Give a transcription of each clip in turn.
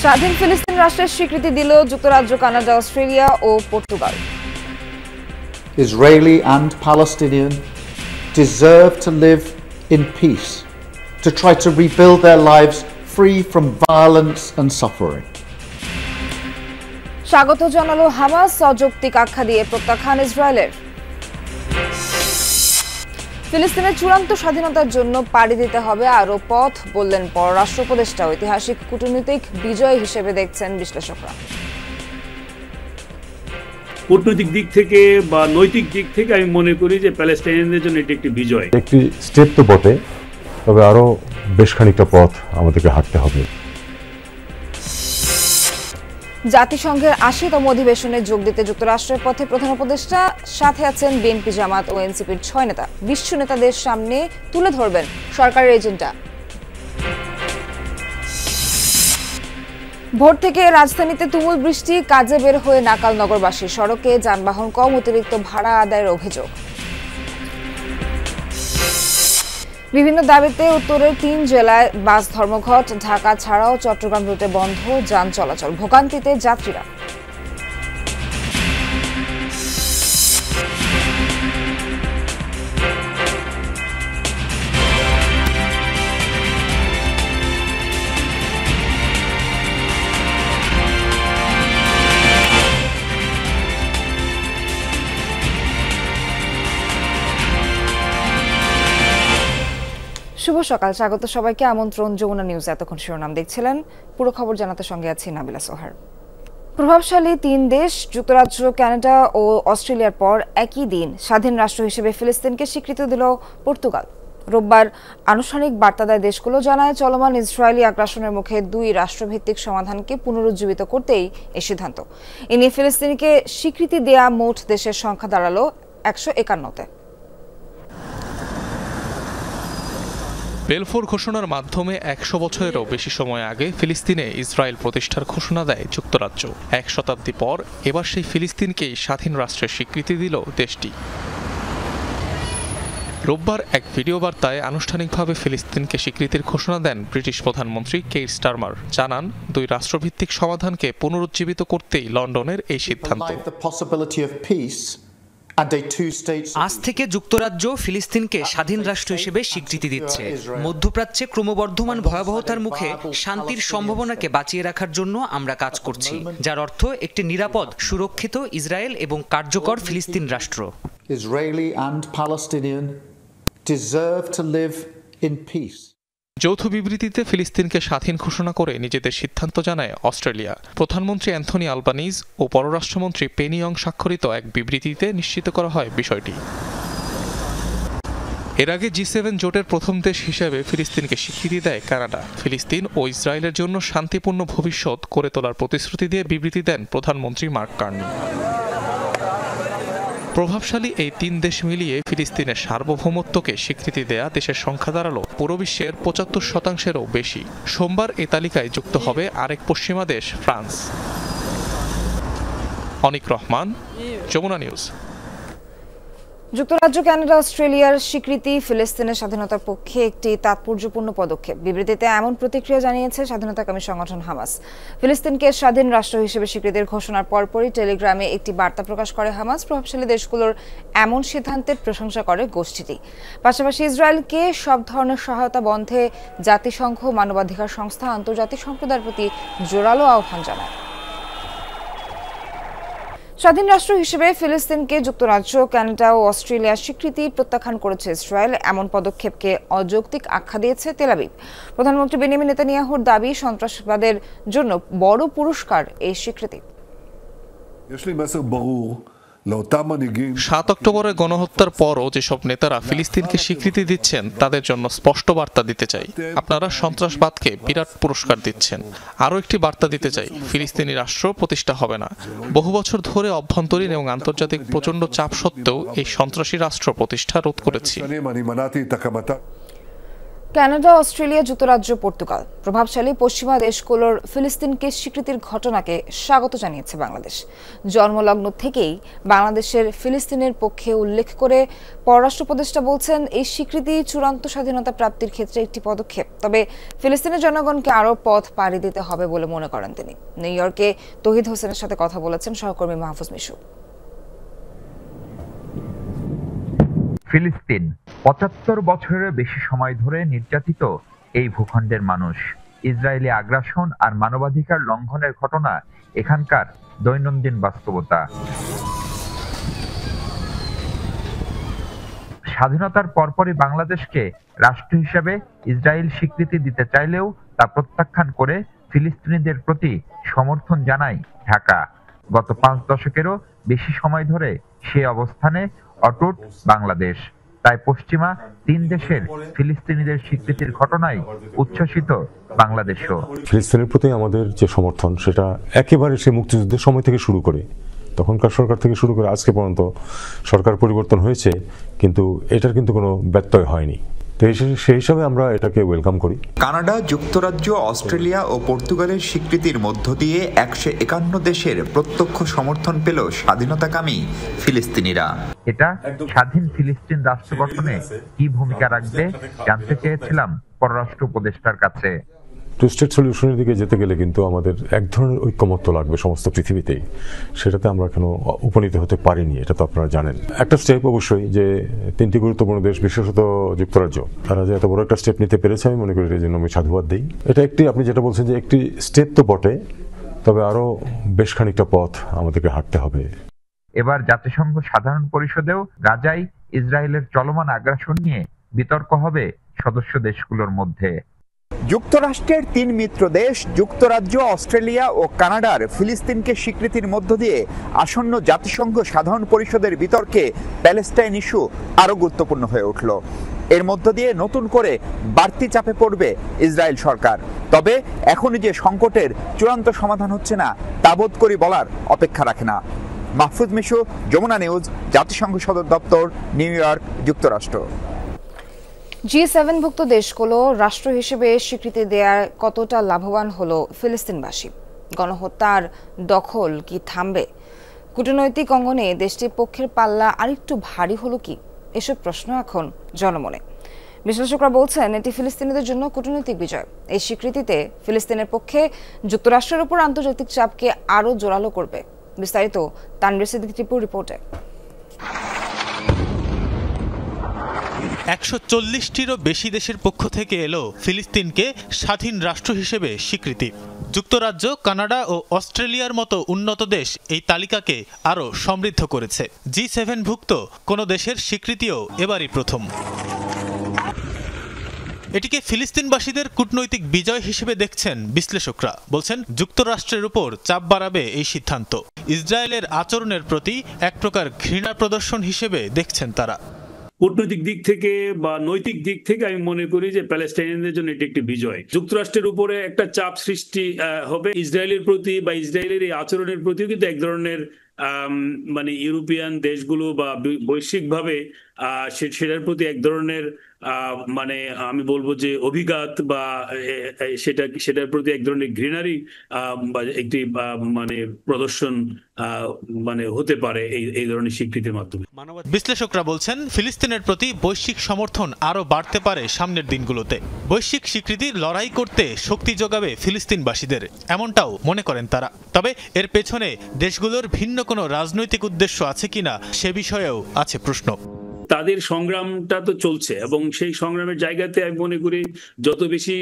স্বাধীন ফিলিস্তিন রাষ্ট্রের স্বীকৃতি দিল যুক্তরাজ্য, কানাডা, অস্ট্রেলিয়া ও Portugal. Israeli and Palestinian deserve to live in peace, to try to rebuild their lives free from violence and suffering. স্বাগত জানালো হামাস, অযৌক্তিক আখ্যা দিয়ে প্রত্যাখ্যান ইসরায়েলের। ফিলিস্তিনের চূড়ান্ত স্বাধীনতার জন্য পাড়ি দিতে হবে আরও পথ, বললেন পররাষ্ট্র উপদেষ্টা। ঐতিহাসিক কূটনৈতিক বিজয় হিসেবে দেখছেন বিশ্লেষকরা। কূটনৈতিক দিক থেকে বা নৈতিক দিক থেকে আমি মনে করি যে প্যালেস্টাইনিয়ানদের জন্য এটি একটি বিজয়। একটি স্টেপ তো বটে, তবে আরো বেশ খানিকটা পথ আমাদেরকে হাঁটতে হবে। জাতিসংঘের ৮০তম অধিবেশনে যোগ দিতে যুক্তরাষ্ট্রের পথে প্রধান উপদেষ্টা, সাথে আছেন বিএনপি, জামাত ও এনসিপির ৬ নেতা। বিশ্ব নেতাদের সামনে তুলে ধরবেন সরকারের এজেন্ডা। ভোর থেকে রাজধানীতে তুমুল বৃষ্টি, কাজে বের হয়ে নাকাল নগরবাসী। সড়কে যানবাহন কম, অতিরিক্ত ভাড়া আদায়ের অভিযোগ। বিভিন্ন দাবিতে উত্তরের ৩ জেলায় বাস ধর্মঘট। ঢাকা ছাড়াও চট্টগ্রাম রুটে বন্ধ যান চলাচল, ভোগান্তিতে যাত্রীরা। শুভ সকাল, স্বাগত সবাইকে, আমন্ত্রণ যমুনা নিউজ। এতক্ষণ শিরোনাম দেখছিলেন, পুরো খবর জানাতে সঙ্গে আছি নাবিলা সোহার। প্রভাবশালী ৩ দেশ যুক্তরাজ্য, কানাডা ও অস্ট্রেলিয়ার পর একই দিন স্বাধীন রাষ্ট্র হিসেবে ফিলিস্তিনকে স্বীকৃতি দিল পর্তুগাল। রোববার আনুষ্ঠানিক বার্তা দেয় দেশগুলো, জানায় চলমান ইসরায়েলি আগ্রাসনের মুখে ২ রাষ্ট্রভিত্তিক সমাধানকে পুনরুজ্জীবিত করতেই এই সিদ্ধান্ত। এ নিয়ে ফিলিস্তিনকে স্বীকৃতি দেয়া মোট দেশের সংখ্যা দাঁড়ালো ১৫১তে। বেলফোর ঘোষণার মাধ্যমে ১০০ বছরেরও বেশি সময় আগে ফিলিস্তিনে ইসরায়েল প্রতিষ্ঠার ঘোষণা দেয় যুক্তরাজ্য। ১ শতাব্দী পর এবার সেই ফিলিস্তিনকেই স্বাধীন রাষ্ট্রের স্বীকৃতি দিল দেশটি। রোববার এক ভিডিও বার্তায় আনুষ্ঠানিকভাবে ফিলিস্তিনকে স্বীকৃতির ঘোষণা দেন ব্রিটিশ প্রধানমন্ত্রী কেইর স্টারমার। জানান ২ রাষ্ট্রভিত্তিক সমাধানকে পুনরুজ্জীবিত করতেই লন্ডনের এই সিদ্ধান্ত। আজ থেকে যুক্তরাজ্য ফিলিস্তিনকে স্বাধীন রাষ্ট্র হিসেবে স্বীকৃতি দিচ্ছে। মধ্যপ্রাচ্যে ক্রমবর্ধমান ভয়াবহতার মুখে শান্তির সম্ভাবনাকে বাঁচিয়ে রাখার জন্য আমরা কাজ করছি, যার অর্থ একটি নিরাপদ, সুরক্ষিত ইসরায়েল এবং কার্যকর ফিলিস্তিন রাষ্ট্র। Israeli and Palestinian deserve to live in peace. যৌথ বিবৃতিতে ফিলিস্তিনকে স্বাধীন ঘোষণা করে নিজেদের সিদ্ধান্ত জানায় অস্ট্রেলিয়া। প্রধানমন্ত্রী অ্যান্থনি আলবানিজ ও পররাষ্ট্রমন্ত্রী পেনি ইয়ং স্বাক্ষরিত এক বিবৃতিতে নিশ্চিত করা হয় বিষয়টি। এর আগে G7 জোটের প্রথম দেশ হিসেবে ফিলিস্তিনকে স্বীকৃতি দেয় কানাডা। ফিলিস্তিন ও ইসরায়েলের জন্য শান্তিপূর্ণ ভবিষ্যৎ করে তোলার প্রতিশ্রুতি দিয়ে বিবৃতি দেন প্রধানমন্ত্রী মার্ক কার্নি। প্রভাবশালী এই ৩ দেশ মিলিয়ে ফিলিস্তিনের সার্বভৌমত্বকে স্বীকৃতি দেয়া দেশের সংখ্যা দাঁড়ালো পুরো বিশ্বের ৭৫%-এরও বেশি। সোমবার এ তালিকায় যুক্ত হবে আরেক পশ্চিমা দেশ, ফ্রান্স। অনিক রহমান, যমুনা নিউজ। যুক্তরাজ্য, কানাডা, অস্ট্রেলিয়ার স্বীকৃতি ফিলিস্তিনের স্বাধীনতার পক্ষে একটি তাৎপর্যপূর্ণ পদক্ষেপ। বিবৃতিতে এমন প্রতিক্রিয়া জানিয়েছে স্বাধীনতাকামী সংগঠন হামাস। ফিলিস্তিনকে স্বাধীন রাষ্ট্র হিসেবে স্বীকৃতির ঘোষণার পরপরই টেলিগ্রামে একটি বার্তা প্রকাশ করে হামাস। প্রভাবশালী দেশগুলোর এমন সিদ্ধান্তের প্রশংসা করে গোষ্ঠীটি। পাশাপাশি ইসরায়েলকে সব ধরনের সহায়তা বন্ধে জাতিসংঘ, মানবাধিকার সংস্থা, আন্তর্জাতিক সম্প্রদায়ের প্রতি জোরালো আহ্বান জানায়। স্বাধীন রাষ্ট্র হিসেবে ফিলিস্তিনকে যুক্তরাজ্য, কানাডা ও অস্ট্রেলিয়া স্বীকৃতি প্রত্যাখ্যান করেছে ইসরায়েল। এমন পদক্ষেপকে অযৌক্তিক আখ্যা দিয়েছে তেল আবিব। প্রধানমন্ত্রী বেনিয়ামিন নেতানিয়াহুর দাবি, সন্ত্রাসবাদের জন্য বড় পুরস্কার এই স্বীকৃতি। ৭ অক্টোবরের গণহত্যার পরও যেসব নেতারা ফিলিস্তিনকে স্বীকৃতি দিচ্ছেন তাদের জন্য স্পষ্ট বার্তা দিতে চাই, আপনারা সন্ত্রাসবাদকে বিরাট পুরস্কার দিচ্ছেন। আরও একটি বার্তা দিতে চাই, ফিলিস্তিনি রাষ্ট্র প্রতিষ্ঠা হবে না। বহু বছর ধরে অভ্যন্তরীণ এবং আন্তর্জাতিক প্রচণ্ড চাপ সত্ত্বেও এই সন্ত্রাসী রাষ্ট্র প্রতিষ্ঠা রোধ করেছি। কানাডা, অস্ট্রেলিয়া, যুক্তরাজ্য, পর্তুগাল প্রভাবশালী পশ্চিমা দেশগুলোর ফিলিস্তিনকে স্বীকৃতির ঘটনাকে স্বাগত জানিয়েছে বাংলাদেশ। জন্মলগ্ন থেকেই বাংলাদেশের ফিলিস্তিনের পক্ষে উল্লেখ করে পররাষ্ট্র উপদেষ্টা বলছেন, এই স্বীকৃতি চূড়ান্ত স্বাধীনতা প্রাপ্তির ক্ষেত্রে একটি পদক্ষেপ। তবে ফিলিস্তিনের জনগণকে আরও পথ পাড়ি দিতে হবে বলে মনে করেন তিনি। নিউ ইয়র্কে তৌহিদ হোসেনের সাথে কথা বলেছেন সহকর্মী মাহফুজ মিশু। ফিলিস্তিন ৭৫ বছরের বেশি সময় ধরে নির্যাতিত এই ভূখণ্ডের মানুষ। ইসরায়েলি আগ্রাসন আর মানবাধিকার লঙ্ঘনের ঘটনা এখানকার দৈনন্দিন বাস্তবতা। স্বাধীনতার পরপরই বাংলাদেশকে রাষ্ট্র হিসেবে ইসরায়েল স্বীকৃতি দিতে চাইলেও তা প্রত্যাখ্যান করে ফিলিস্তিনিদের প্রতি সমর্থন জানায় ঢাকা। গত ৫ দশকেরও বেশি সময় ধরে সে অবস্থানে অটুট বাংলাদেশ। তাই পশ্চিমা ৩ দেশের ফিলিস্তিনিদের স্বীকৃতির ঘটনায় উচ্ছ্বসিত বাংলাদেশও। ফিলিস্তিনের প্রতি আমাদের যে সমর্থন, সেটা একেবারে সে মুক্তিযুদ্ধের সময় থেকে শুরু করে, তখনকার সরকার থেকে শুরু করে আজকে পর্যন্ত সরকার পরিবর্তন হয়েছে, কিন্তু এটার কিন্তু কোনো ব্যত্যয় হয়নি। তো সেই হিসাবে আমরা এটাকে ওয়েলকাম করি। কানাডা, যুক্তরাজ্য, অস্ট্রেলিয়া ও পর্তুগালের স্বীকৃতির মধ্য দিয়ে ১৫১ দেশের প্রত্যক্ষ সমর্থন পেল স্বাধীনতাকামী ফিলিস্তিনিরা। এটা স্বাধীন ফিলিস্তিন রাষ্ট্র গঠনে কি ভূমিকা রাখবে জানতে চেয়েছিলাম পররাষ্ট্র উপদেষ্টার কাছে। টু স্টেট সলিউশনের দিকে যেতে গেলে কিন্তু আমাদের এক ধরনের ঐক্যমত্য লাগবে সমস্ত পৃথিবীতেই। সেটাতে আমরা কেন উপনীত হতে পারিনি, এটা তো আপনারা জানেন। একটা স্টেপ অবশ্যই যে 3টি গুরুত্বপূর্ণ দেশ, বিশেষত যুক্তরাজ্য, তারা যে এত বড় একটা স্টেপ নিতে পেরেছে, আমি মনে করি এর জন্য আমি সাধুবাদ দিই। এটা একটি, আপনি যেটা বলছেন যে একটি স্টেপ তো বটে, তবে আরো বেশ খানিকটা পথ আমাদেরকে হাঁটতে হবে। এবার জাতিসংঘ সাধারণ পরিষদেও গাজায় ইসরায়েলের চলমান আগ্রাসন নিয়ে বিতর্ক হবে সদস্য দেশগুলোর মধ্যে। যুক্তরাষ্ট্রের 3 মিত্র দেশ যুক্তরাজ্য, অস্ট্রেলিয়া ও কানাডার ফিলিস্তিনকে স্বীকৃতির মধ্য দিয়ে আসন্ন জাতিসংঘ সাধারণ পরিষদের বিতর্কে প্যালেস্টাইন ইস্যু আরও গুরুত্বপূর্ণ হয়ে উঠল। এর মধ্য দিয়ে নতুন করে বাড়তি চাপে পড়বে ইসরায়েল সরকার। তবে এখনই যে সংকটের চূড়ান্ত সমাধান হচ্ছে না, তা বোধ করি বলার অপেক্ষা রাখে না। মাহফুজ মিশু, যমুনা নিউজ, জাতিসংঘ সদর দপ্তর, নিউ ইয়র্ক, যুক্তরাষ্ট্র। G7ভুক্ত দেশগুলো রাষ্ট্র হিসেবে স্বীকৃতি দেওয়ার কতটা লাভবান হলো ফিলিস্তিনবাসী? গণহত্যার দখল কি থামবে? কূটনৈতিক অঙ্গনে দেশটির পক্ষের পাল্লা আরেকটু ভারী হলো কি? এসব প্রশ্ন এখন জনমনে। বিশ্লেষকরা বলছেন, এটি ফিলিস্তিনিদের জন্য কূটনৈতিক বিজয়। এই স্বীকৃতিতে ফিলিস্তিনের পক্ষে যুক্তরাষ্ট্রের উপর আন্তর্জাতিক চাপকে আরও জোরালো করবে। বিস্তারিত তানভীর সিদ্দিক টিপুর রিপোর্টে। ১৪০টিরও বেশি দেশের পক্ষ থেকে এলো ফিলিস্তিনকে স্বাধীন রাষ্ট্র হিসেবে স্বীকৃতি। যুক্তরাজ্য, কানাডা ও অস্ট্রেলিয়ার মতো উন্নত দেশ এই তালিকাকে আরও সমৃদ্ধ করেছে। G7ভুক্ত কোনো দেশের স্বীকৃতিও এবারই প্রথম। এটিকে ফিলিস্তিনবাসীদের কূটনৈতিক বিজয় হিসেবে দেখছেন বিশ্লেষকরা। বলছেন, যুক্তরাষ্ট্রের উপর চাপ বাড়াবে এই সিদ্ধান্ত। ইসরায়েলের আচরণের প্রতি এক প্রকার ঘৃণা প্রদর্শন হিসেবে দেখছেন তারা। কূটনৈতিক দিক থেকে বা নৈতিক দিক থেকে আমি মনে করি যে প্যালেস্টাইনিয়ানদের জন্য এটি একটি বিজয়। যুক্তরাষ্ট্রের উপরে একটা চাপ সৃষ্টি হবে ইসরায়েলের প্রতি, বা ইসরায়েলের এই আচরণের প্রতিও কিন্তু এক ধরনের মানে ইউরোপিয়ান দেশগুলো বা বৈশ্বিকভাবে সেটার প্রতি এক ধরনের মানে আমি বলবো যে অভিঘাত বা সেটার প্রতি এক ধরনের ঘৃণারই একটি মানে প্রদর্শন মানে হতে পারে এই ধরনের স্বীকৃতির মাধ্যমে। বিশ্লেষকরা বলছেন, ফিলিস্তিনের প্রতি বৈশ্বিক সমর্থন আরও বাড়তে পারে সামনের দিনগুলোতে। বৈশ্বিক স্বীকৃতির লড়াই করতে শক্তি যোগাবে ফিলিস্তিনবাসীদের, এমনটাও মনে করেন তারা। তবে এর পেছনে দেশগুলোর ভিন্ন কোনো রাজনৈতিক উদ্দেশ্য আছে কিনা সে বিষয়েও আছে প্রশ্ন। তাদের সংগ্রামটা তো চলছে, এবং সেই সংগ্রামের জায়গাতে আমি মনে করি যত বেশি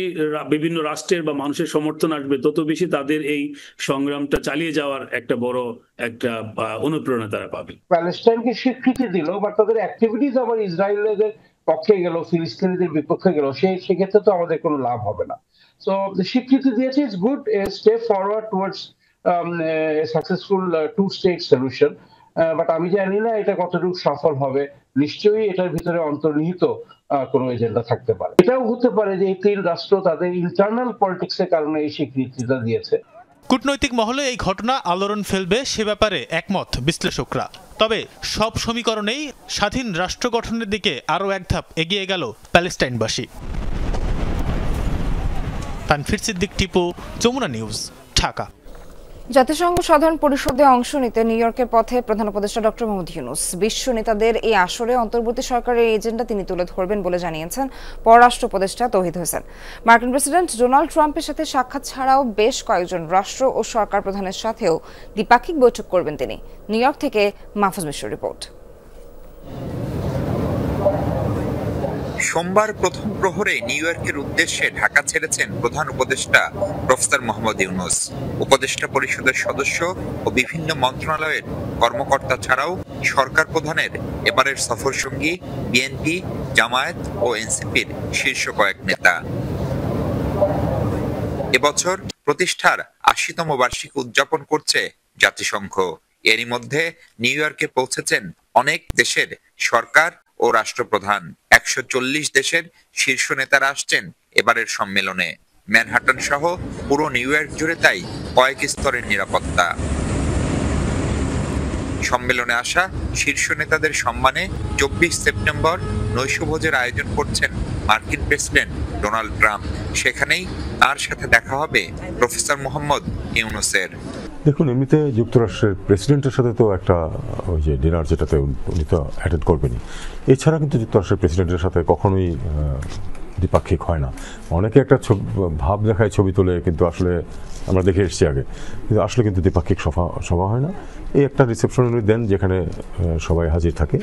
বিভিন্ন রাষ্ট্রের বা মানুষের সমর্থন আসবে, তত বেশি তাদের এই সংগ্রামটা চালিয়ে যাওয়ার একটা বড় একটা অনুপ্রেরণা তারা পাবে। প্যালেস্টাইনকে স্বীকৃতি দিল, বাট তাদের অ্যাক্টিভিটিস আবার ইসরায়েলের পক্ষে গেল, ফিলিস্তিনিদের বিপক্ষে গেল, সেক্ষেত্রে তো আমাদের কোনো লাভ হবে না। সো স্বীকৃতি দিয়েছে, it's good step forward towards successful two state solution. But আমি জানি না এটা কতটুকু সফল হবে। নিশ্চয়ই এটার ভিতরে অন্তর্নিহিত কোনো এজেন্ডা থাকতে পারে। এটাও হতে পারে যে এই 3 রাষ্ট্র তাদের ইন্টারনাল পলিটিক্সের কারণে এই স্বীকৃতিটা দিয়েছে। কূটনৈতিক মহলে এই ঘটনা আলোড়ন ফেলবে সে ব্যাপারে একমত বিশ্লেষকরা। তবে সব সমীকরণেই স্বাধীন রাষ্ট্র গঠনের দিকে আরও এক ধাপ এগিয়ে গেল প্যালেস্টাইনবাসী। তানফির সিদ্দিক টিপু, যমুনা নিউজ, ঢাকা। জাতিসংঘ সাধারণ পরিষদে অংশ নিতে নিউ ইয়র্কের পথে প্রধান উপদেষ্টা ডক্টর মোহাম্মদ ইউনূস। বিশ্ব নেতাদের এই আসরে অন্তর্বর্তী সরকারের এজেন্ডা তিনি তুলে ধরবেন বলে জানিয়েছেন পররাষ্ট্র উপদেষ্টা তৌহিদ হোসেন। মার্কিন প্রেসিডেন্ট ডোনাল্ড ট্রাম্পের সাথে সাক্ষাৎ ছাড়াও বেশ কয়েকজন রাষ্ট্র ও সরকার প্রধানের সাথেও দ্বিপাক্ষিক বৈঠক করবেন তিনি। নিউ ইয়র্ক থেকে মাহফুজ মিশুর রিপোর্ট। সোমবার প্রথম প্রহরে নিউ ইয়র্কের উদ্দেশ্যে ঢাকা ছেড়েছেন প্রধান উপদেষ্টা প্রফেসর মোহাম্মদ ইউনূস। উপদেষ্টা পরিষদের সদস্য ও বিভিন্ন মন্ত্রণালয়ের কর্মকর্তা ছাড়াও সরকার প্রধানের এবারের সফর সঙ্গী বিএনপি, জামায়াত ও এনসিপির শীর্ষ কয়েক নেতা। এবছর প্রতিষ্ঠার ৮০তম বার্ষিকী উদযাপন করছে জাতিসংঘ। এরই মধ্যে নিউ ইয়র্কে পৌঁছেছেন অনেক দেশের সরকার ও রাষ্ট্রপ্রধান। ১৪০ দেশের শীর্ষ নেতারা আসছেন এবারের সম্মেলনে। ম্যানহাটন সহ পুরো নিউ ইয়র্ক জুড়ে তাই কয়েক স্তরের নিরাপত্তা। সম্মেলনে আসা শীর্ষ নেতাদের সম্মানে ২৪ সেপ্টেম্বর নৈশভোজের আয়োজন করছেন মার্কিন প্রেসিডেন্ট ডোনাল্ড ট্রাম্প। সেখানেই তার সাথে দেখা হবে প্রফেসর মোহাম্মদ ইউনূসের। দেখুন, এমনিতে যুক্তরাষ্ট্রের প্রেসিডেন্টের সাথে তো একটা ওই যে ডিনার, যেটাতে উনি তো অ্যাটেন্ড করবেনই। এছাড়া কিন্তু যুক্তরাষ্ট্রের প্রেসিডেন্টের সাথে কখনোই দ্বিপাক্ষিক হয় না। অনেকে একটা ভাব দেখায়, ছবি তোলে, কিন্তু আসলে আমরা দেখে এসেছি আগে, কিন্তু আসলে কিন্তু দ্বিপাক্ষিক সভা হয় না। এই একটা রিসেপশন উনি দেন যেখানে সবাই হাজির থাকে,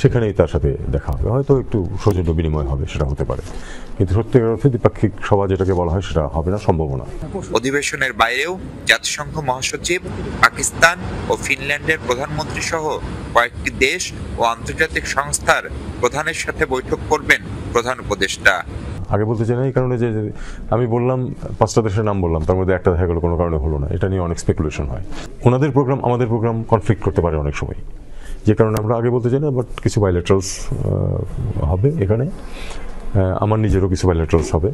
সেখানেই তার সাথে দেখা হবে, হয়তো একটু সৌজন্য বিনিময় হবে, সেটা হতে পারে, কিন্তু সত্যিকার অর্থে দ্বিপাক্ষিক সভা যেটাকে বলা হয় সেটা হবে না, সম্ভাবনা। অধিবেশনের বাইরেও জাতিসংঘ মহাসচিব, পাকিস্তান ও ফিনল্যান্ডের প্রধানমন্ত্রী সহ কয়েকটি দেশ ও আন্তর্জাতিক সংস্থার প্রধানের সাথে বৈঠক করবেন প্রধান উপদেষ্টা। আগে বলতে চাই না এই কারণে যে আমি বললাম ৫টা দেশের নাম বললাম, তার মধ্যে একটা দেখা গেলো কোনো কারণে হলো না, এটা নিয়ে অনেক স্পেকুলেশন হয়। ওনাদের প্রোগ্রাম আমাদের প্রোগ্রাম কনফ্লিক্ট করতে পারে অনেক সময়, যে কারণে আমরা আগে বলতে চাই না। বাট কিছু বাইলেটারালস হবে এখানে, আমার নিজেরও কিছু বাইলেটারালস হবে।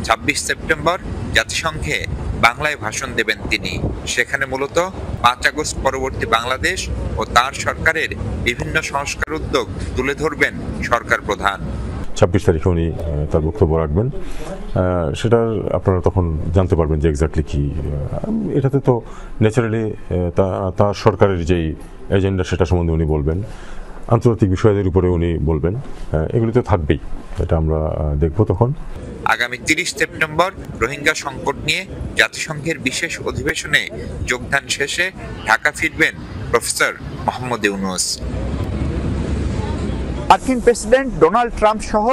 ২৬ সেপ্টেম্বর জাতিসংঘে বাংলায় ভাষণ দেবেন তিনি। সেখানে মূলত ৫ আগস্ট পরবর্তী বাংলাদেশ ও তার সরকারের বিভিন্ন সংস্কার উদ্যোগ তুলে ধরবেন সরকার প্রধান। ২৬ তারিখে উনি তার বক্তব্য রাখবেন, সেটা আপনারা তখন জানতে পারবেন যে এক্স্যাক্টলি কি। এটাতে তো ন্যাচারালি তার সরকারের যেই এজেন্ডা সেটা সম্বন্ধে উনি বলবেন, আন্তর্জাতিক বিষয়দের উপরে উনি বলবেন, এগুলি তো থাকবেই, এটা আমরা দেখব তখন। আগামী ৩০ সেপ্টেম্বর রোহিঙ্গা সংকট নিয়ে জাতিসংঘের বিশেষ অধিবেশনে যোগদান শেষে ঢাকা ফিরবেন প্রফেসর মোহাম্মদ ইউনূস। মার্কিন প্রেসিডেন্ট ডোনাল্ড ট্রাম্প সহ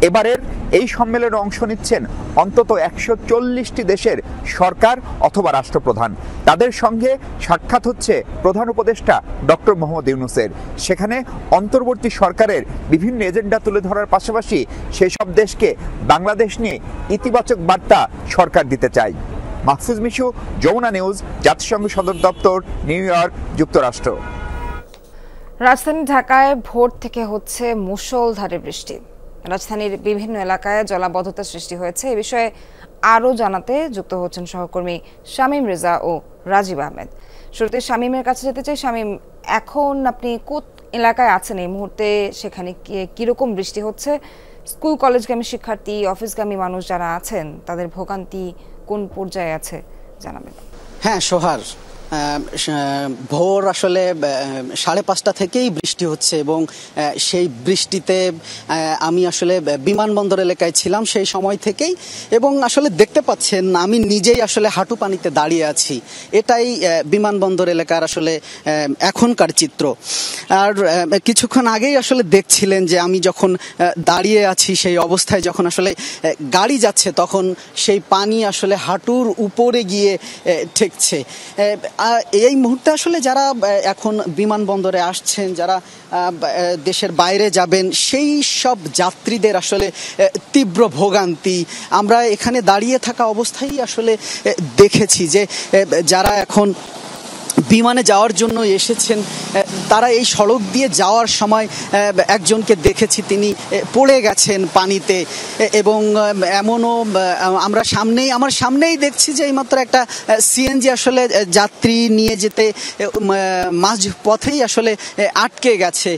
এবারের এই সম্মেলনে অংশ নিচ্ছেন অন্তত ১৪০টি দেশের সরকার অথবা রাষ্ট্রপ্রধান। তাদের সঙ্গে সাক্ষাৎ হচ্ছে প্রধান উপদেষ্টা ডক্টর মোহাম্মদ ইউনূসের। সেখানে অন্তর্বর্তী সরকারের বিভিন্ন এজেন্ডা তুলে ধরার পাশাপাশি সেই সব দেশকে বাংলাদেশ নিয়ে ইতিবাচক বার্তা সরকার দিতে চায়। মাহফুজ মিশু, যমুনা নিউজ, জাতিসংঘ সদর দপ্তর, নিউ ইয়র্ক, যুক্তরাষ্ট্র। রাজধানী ঢাকায় ভোর থেকে হচ্ছে মুষলধারে বৃষ্টি। রাজধানীর বিভিন্ন এলাকায় জলাবদ্ধতা সৃষ্টি হয়েছে। এ বিষয়ে আরও জানাতে যুক্ত হচ্ছেন সহকর্মী শামীম রেজা ও রাজীব আহমেদ। শুরুতে শামীমের কাছে যেতে চাই। শামীম, এখন আপনি কোন এলাকায় আছেন এই মুহূর্তে? সেখানে কিরকম বৃষ্টি হচ্ছে? স্কুল কলেজগামী শিক্ষার্থী, অফিসগামী মানুষ যারা আছেন তাদের ভোগান্তি কোন পর্যায়ে আছে জানাবেন। হ্যাঁ সোহার, ভোর আসলে 5:30 থেকেই বৃষ্টি হচ্ছে এবং সেই বৃষ্টিতে আমি আসলে বিমানবন্দর এলাকায় ছিলাম সেই সময় থেকেই, এবং আসলে দেখতে পাচ্ছেন আমি নিজেই আসলে হাঁটু পানিতে দাঁড়িয়ে আছি। এটাই বিমানবন্দর এলাকার আসলে এখনকার চিত্র। আর কিছুক্ষণ আগেই আসলে দেখছিলেন যে আমি যখন দাঁড়িয়ে আছি সেই অবস্থায় যখন আসলে গাড়ি যাচ্ছে তখন সেই পানি আসলে হাঁটুর উপরে গিয়ে ঠেকছে। এই মুহূর্তে আসলে যারা এখন বিমানবন্দরে আসছেন, যারা দেশের বাইরে যাবেন, সেই সব যাত্রীদের আসলে তীব্র ভোগান্তি আমরা এখানে দাঁড়িয়ে থাকা অবস্থায় আসলে দেখেছি যে যারা এখন বিমানে যাওয়ার জন্য এসেছেন, তারা এই সড়ক দিয়ে যাওয়ার সময় একজনকে দেখেছি তিনি পড়ে গেছেন পানিতে। এবং এমনও আমার সামনেই দেখছি যে এইমাত্র একটা সিএনজি আসলে যাত্রী নিয়ে যেতে মাঝ পথেই আসলে আটকে গেছে।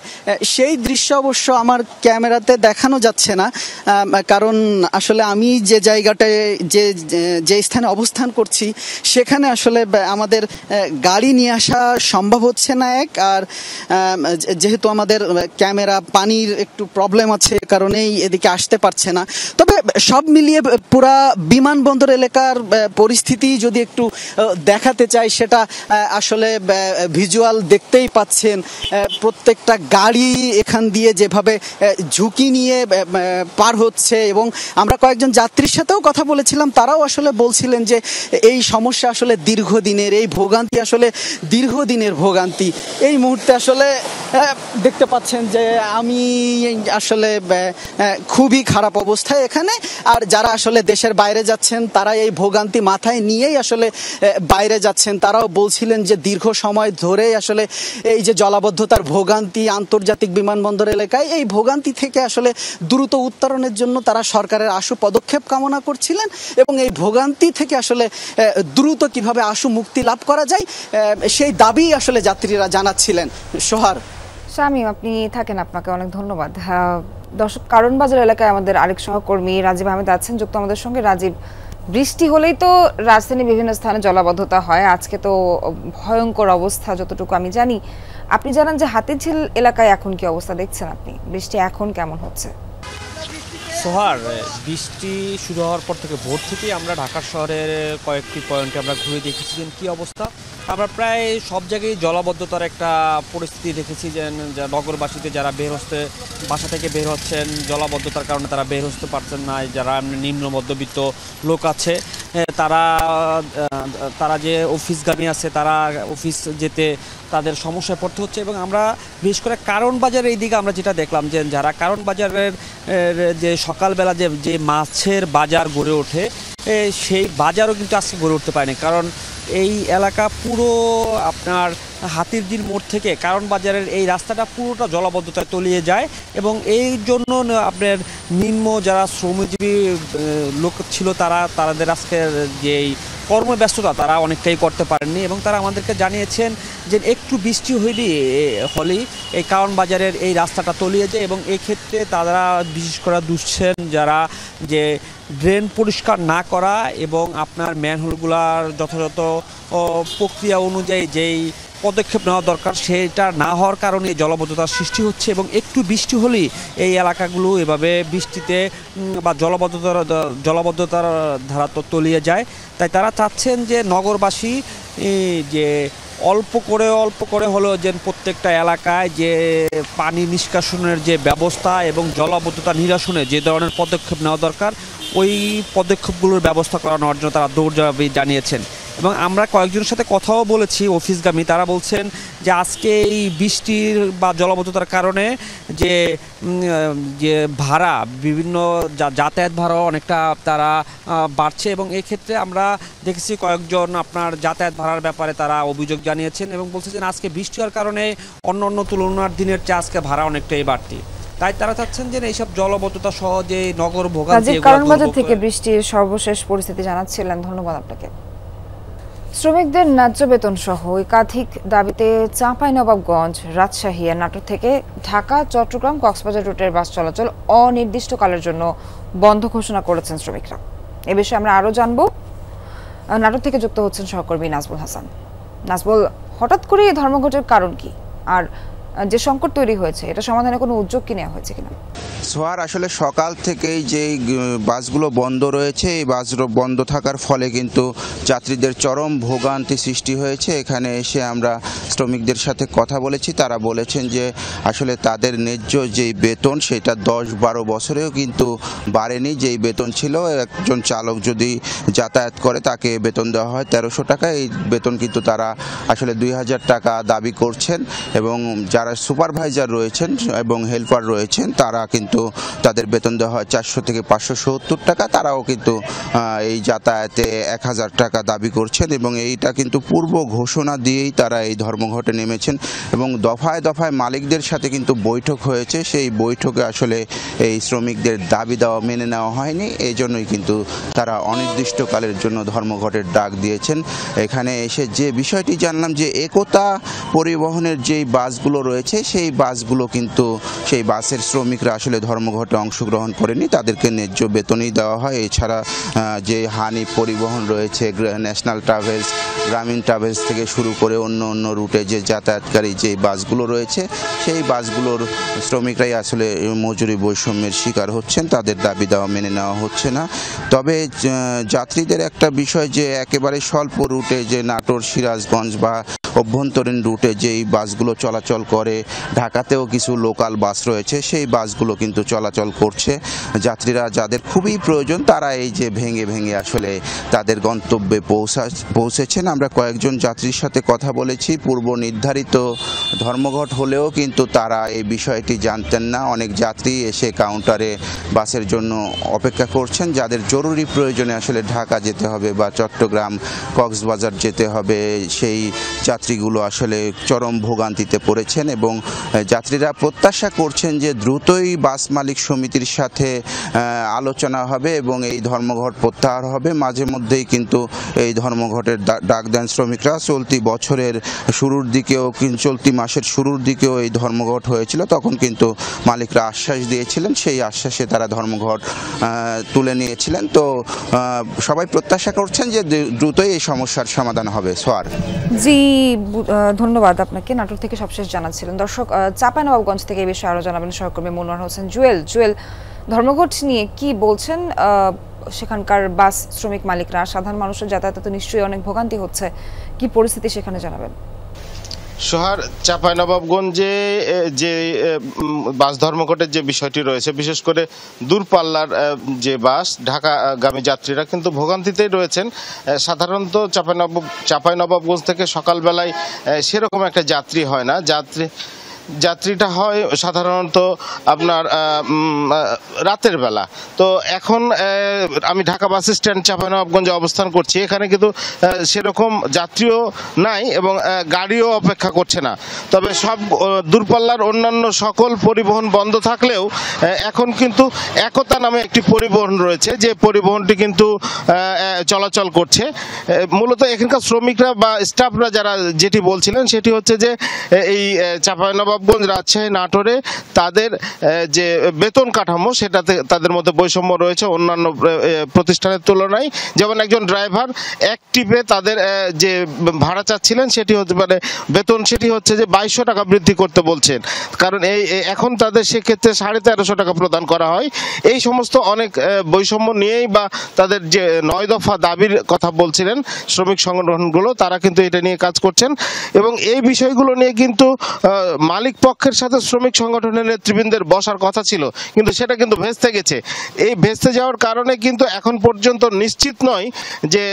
সেই দৃশ্য অবশ্য আমার ক্যামেরাতে দেখানো যাচ্ছে না, কারণ আসলে আমি যে জায়গাটায় যে স্থানে অবস্থান করছি সেখানে আসলে আমাদের গাড়ি নিয়ে আসা সম্ভব হচ্ছে না আর যেহেতু আমাদের ক্যামেরা পানির একটু প্রবলেম আছে কারণেই এদিকে আসতে পারছে না। তবে সব মিলিয়ে পুরা বিমানবন্দর এলাকার পরিস্থিতি যদি একটু দেখাতে চাই, সেটা আসলে ভিজুয়াল দেখতেই পাচ্ছেন। প্রত্যেকটা গাড়ি এখান দিয়ে যেভাবে ঝুঁকি নিয়ে পার হচ্ছে, এবং আমরা কয়েকজন যাত্রীর সাথেও কথা বলেছিলাম, তারাও আসলে বলছিলেন যে এই সমস্যা আসলে দীর্ঘদিনের, এই ভোগান্তি আসলে দীর্ঘদিনের ভোগান্তি। এই মুহূর্তে আসলে দেখতে পাচ্ছেন যে আমি আসলে খুবই খারাপ অবস্থায় এখানে। আর যারা আসলে দেশের বাইরে যাচ্ছেন তারা এই ভোগান্তি মাথায় নিয়েই আসলে বাইরে যাচ্ছেন। তারাও বলছিলেন যে দীর্ঘ সময় ধরে আসলে এই যে জলাবদ্ধতার ভোগান্তি আন্তর্জাতিক বিমানবন্দর এলাকায়, এই ভোগান্তি থেকে আসলে দ্রুত উত্তরণের জন্য তারা সরকারের আশু পদক্ষেপ কামনা করছিলেন, এবং এই ভোগান্তি থেকে আসলে দ্রুত কিভাবে আশু মুক্তি লাভ করা যায় সেই দাবি আসলে যাত্রীরা জানাচ্ছিলেন। সোহার, শামীম, আপনি থাকেন, আপনাকে অনেক ধন্যবাদ। দর্শক, কারণ বাজার এলাকায় আমাদের আরেক সহকর্মী রাজীব আহমেদ আছেন যুক্ত আমাদের সঙ্গে। রাজীব, বৃষ্টি হলেই তো রাজধানীর বিভিন্ন স্থানে জলাবদ্ধতা হয়, আজকে তো ভয়ঙ্কর অবস্থা যতটুকু আমি জানি। আপনি জানান যে হাতিঝিল এলাকায় এখন কি অবস্থা দেখছেন আপনি, বৃষ্টি এখন কেমন হচ্ছে? সোহার, বৃষ্টি শুরু হওয়ার পর থেকে ভোর থেকেই আমরা ঢাকা শহরের কয়েকটি পয়েন্টে আমরা ঘুরে দেখেছি যে কী অবস্থা। আমরা প্রায় সব জায়গায় জলাবদ্ধতার একটা পরিস্থিতি দেখেছি, যে নগরবাসীতে যারা বাসা থেকে বের হচ্ছেন জলাবদ্ধতার কারণে তারা বের হতে পারছেন না। যারা নিম্ন মধ্যবিত্ত লোক আছে তারা যে অফিসগামী আছে তারা অফিস যেতে তাদের সমস্যায় পড়তে হচ্ছে। এবং আমরা বিশেষ করে কারণ বাজারের এই দিকে আমরা যেটা দেখলাম যে যারা কারণ বাজারের যে সকালবেলা যে মাছের বাজার গড়ে ওঠে, সেই বাজারও কিন্তু আজকে গড়ে উঠতে পারেনি, কারণ এই এলাকা পুরো আপনার হাতিরঝিল মোড় থেকে কারণ বাজারের এই রাস্তাটা পুরোটা জলাবদ্ধতায় তলিয়ে যায়। এবং এই জন্য আপনার নিম্ন যারা শ্রমজীবী লোক ছিল তাদের আজকের যেই কর্মব্যস্ততা তারা অনেকটাই করতে পারেননি, এবং তারা আমাদেরকে জানিয়েছেন যে একটু বৃষ্টি হলেই এই কারণ বাজারের এই রাস্তাটা তলিয়ে যায়। এবং এক্ষেত্রে তারা বিশেষ করে দুষছেন যারা যে ড্রেন পরিষ্কার না করা এবং আপনার ম্যানহোলগুলার যথাযথ প্রক্রিয়া অনুযায়ী যেই পদক্ষেপ নেওয়া দরকার সেটা না হওয়ার কারণে জলাবদ্ধতার সৃষ্টি হচ্ছে। এবং একটু বৃষ্টি হলেই এই এলাকাগুলো এভাবে বৃষ্টিতে বা জলাবদ্ধতার ধারা তো তলিয়ে যায়। তাই তারা চাচ্ছেন যে নগরবাসী যে অল্প করে হলেও যেন প্রত্যেকটা এলাকায় যে পানি নিষ্কাশনের যে ব্যবস্থা এবং জলাবদ্ধতা নিরসনে যে ধরনের পদক্ষেপ নেওয়া দরকার ওই পদক্ষেপগুলোর ব্যবস্থা করানোর জন্য তারা দৌড় জানিয়েছেন। এবং আমরা কয়েকজনের সাথে কথাও বলেছি অফিসগামী, তারা বলছেন যে আজকে এই বৃষ্টির বা জলাবদ্ধতার কারণে যে ভাড়া বিভিন্ন যাতায়াত ভাড়াও অনেকটা তারা বাড়ছে। এবং এক্ষেত্রে আমরা দেখেছি কয়েকজন আপনার যাতায়াত ভাড়ার ব্যাপারে তারা অভিযোগ জানিয়েছেন এবং বলছেন আজকে বৃষ্টি হওয়ার কারণে অন্য তুলনার দিনের চেয়ে আজকে ভাড়া অনেকটাই বাড়তি। তাই তারা চাচ্ছেন যে এইসব জলাবদ্ধতা সহ যে নগর ভোগান্তি কারণ বাজার থেকে বৃষ্টির সর্বশেষ পরিস্থিতি জানাচ্ছিলেন। ধন্যবাদ আপনাকে। শ্রমিকদের ন্যায্য বেতন সহ একাধিক দাবিতে চাঁপাইনবাবগঞ্জ, রাজশাহী আর নাটোর থেকে ঢাকা, চট্টগ্রাম, কক্সবাজার রুটের বাস চলাচল অনির্দিষ্টকালের জন্য বন্ধ ঘোষণা করেছেন শ্রমিকরা। এ বিষয়ে আমরা আরও জানব। নাটোর থেকে যুক্ত হচ্ছেন সহকর্মী নাজবুল হাসান। নাজবুল, হঠাৎ করে এই ধর্মঘটের কারণ কি, আর যে সংকট তৈরি হয়েছে এটা সমাধানে কোনো উদ্যোগ কি নেওয়া হয়েছে কিনা? সোহার, আসলে সকাল থেকেই যে বাসগুলো বন্ধ রয়েছে, এই বাসগুলো বন্ধ থাকার ফলে কিন্তু যাত্রীদের চরম ভোগান্তি সৃষ্টি হয়েছে। এখানে এসে আমরা শ্রমিকদের সাথে কথা বলেছি, তারা বলেছেন যে আসলে তাদের ন্যায্য যেই বেতন সেটা 10-12 বছরেও কিন্তু বাড়েনি। যেই বেতন ছিল, একজন চালক যদি যাতায়াত করে তাকে বেতন দেওয়া হয় 1300 টাকা, এই বেতন কিন্তু তারা আসলে 2000 টাকা দাবি করছেন। এবং যারা সুপারভাইজার রয়েছেন এবং হেল্পার রয়েছেন তারা কিন্তু তাদের বেতন দেওয়া হয় 400 থেকে 570 টাকা, তারাও কিন্তু এই যাতায়াতে 1000 টাকা দাবি করছেন এবং এইটা কিন্তু পূর্ব ঘোষণা দিয়েই তারা এই ধর্মঘটে নেমেছেন এবং দফায় দফায় মালিকদের সাথে কিন্তু বৈঠক হয়েছে। সেই বৈঠকে আসলে এই শ্রমিকদের দাবি দেওয়া মেনে নেওয়া হয়নি, এই জন্যই কিন্তু তারা অনির্দিষ্টকালের জন্য ধর্মঘটের ডাক দিয়েছেন। এখানে এসে যে বিষয়টি জানলাম যে একতা পরিবহনের যেই বাসগুলো রয়েছে সেই বাসগুলো কিন্তু সেই বাসের শ্রমিকরা আসলে ধর্মঘটে অংশগ্রহণ করেনি, তাদেরকে ন্যায্য বেতনই দেওয়া হয়। এছাড়া যে হানি পরিবহন রয়েছে, ন্যাশনাল ট্রাভেলস, গ্রামীণ ট্রাভেলস থেকে শুরু করে অন্য অন্য রুটে যে যাতায়াতকারী যে বাসগুলো রয়েছে সেই বাসগুলোর শ্রমিকরাই আসলে মজুরি বৈষম্যের শিকার হচ্ছেন, তাদের দাবি দেওয়া মেনে নেওয়া হচ্ছে না। তবে যাত্রীদের একটা বিষয় যে একেবারে স্বল্প রুটে যে নাটোর, সিরাজগঞ্জ বা অভ্যন্তরীণ রুটে যেই বাসগুলো চলাচল করে, ঢাকাতেও কিছু লোকাল বাস রয়েছে, সেই বাসগুলো কিন্তু চলাচল করছে। যাত্রীরা যাদের খুবই প্রয়োজন তারা এই যে ভেঙে ভেঙে আসলে তাদের গন্তব্যে পৌঁছেছেন। আমরা কয়েকজন যাত্রীর সাথে কথা বলেছি, পূর্ব নির্ধারিত ধর্মঘট হলেও কিন্তু তারা এই বিষয়টি জানতেন না। অনেক যাত্রী এসে কাউন্টারে বাসের জন্য অপেক্ষা করছেন, যাদের জরুরি প্রয়োজনে আসলে ঢাকা যেতে হবে বা চট্টগ্রাম, কক্সবাজার যেতে হবে, সেই যাত্রীগুলো আসলে চরম ভোগান্তিতে পড়েছেন এবং যাত্রীরা প্রত্যাশা করছেন যে দ্রুতই বাস মালিক সমিতির সাথে আলোচনা হবে এবং এই ধর্মঘট প্রত্যাহার হবে। মাঝে মধ্যেই কিন্তু এই ধর্মঘটের ডাক দেন শ্রমিকরা। চলতি বছরের শুরুর দিকেও, চলতি মাসের শুরুর দিকেও এই ধর্মঘট হয়েছিল, তখন কিন্তু মালিকরা আশ্বাস দিয়েছিলেন, সেই আশ্বাসে তারা ধর্মঘট তুলে নিয়েছিলেন। তো সবাই প্রত্যাশা করছেন যে দ্রুতই এই সমস্যার সমাধান হবে। সোয়ার জি, ধন্যবাদ আপনাকে। নাটোর থেকে সবশেষ জানাচ্ছিলেন। দর্শক, চাঁপাইনবাবগঞ্জ থেকে এই বিষয়ে আরো জানাবেন সহকর্মী মনোয়ার হোসেন জুয়েল। ধর্মঘট নিয়ে কি বলছেন সেখানকার বাস শ্রমিক মালিকরা? সাধারণ মানুষের যাতায়াতে তো নিশ্চয়ই অনেক ভোগান্তি হচ্ছে, কি পরিস্থিতি সেখানে জানাবেন? সোহার, চাঁপাইনবাবগঞ্জে যে বাস ধর্মঘটের যে বিষয়টি রয়েছে, বিশেষ করে দূরপাল্লার যে বাস ঢাকাগামী যাত্রীরা কিন্তু ভোগান্তিতেই রয়েছেন। সাধারণত চাঁপাইনবাবগঞ্জ থেকে সকালবেলায় সেরকম একটা যাত্রী হয় না, যাত্রীটা হয় সাধারণত আপনার রাতের বেলা। তো এখন আমি ঢাকা বাস স্ট্যান্ড চাঁপাইনবাবগঞ্জে অবস্থান করছি, এখানে কিন্তু সেরকম যাত্রীও নাই এবং গাড়িও অপেক্ষা করছে না। তবে সব দূরপাল্লার অন্যান্য সকল পরিবহন বন্ধ থাকলেও এখন কিন্তু একতা নামে একটি পরিবহন রয়েছে, যে পরিবহনটি কিন্তু চলাচল করছে। মূলত এখানকার শ্রমিকরা বা স্টাফরা যারা যেটি বলছিলেন সেটি হচ্ছে যে এই চাঁপাইনবাবগঞ্জ, রাজশাহী, নাটোরে তাদের যে বেতন কাঠামো সেটাতে তাদের মধ্যে বৈষম্য রয়েছে অন্যান্য প্রতিষ্ঠানের তুলনায়। যেমন একজন ড্রাইভার এক ট্রিপে তাদের যে ভাড়া চাচ্ছিলেন সেটি হতে পারে বেতন, সেটি হচ্ছে যে 2200 টাকা বৃদ্ধি করতে বলছেন, কারণ এখন তাদের সেক্ষেত্রে 1350 টাকা প্রদান করা হয়। এই সমস্ত অনেক বৈষম্য নিয়েই বা তাদের যে 9 দফা দাবির কথা বলছিলেন শ্রমিক সংগঠনগুলো, তারা কিন্তু এটা নিয়ে কাজ করছেন এবং এই বিষয়গুলো নিয়ে কিন্তু মালিক পক্ষের সাথে শ্রমিক সংগঠনের নেতৃবৃন্দের বসার কথা ছিল, কিন্তু সেটা কিন্তু ভেস্তে গেছে। এই ভেস্তে যাওয়ার কারণে কিন্তু এখন পর্যন্ত নিশ্চিত নয় যে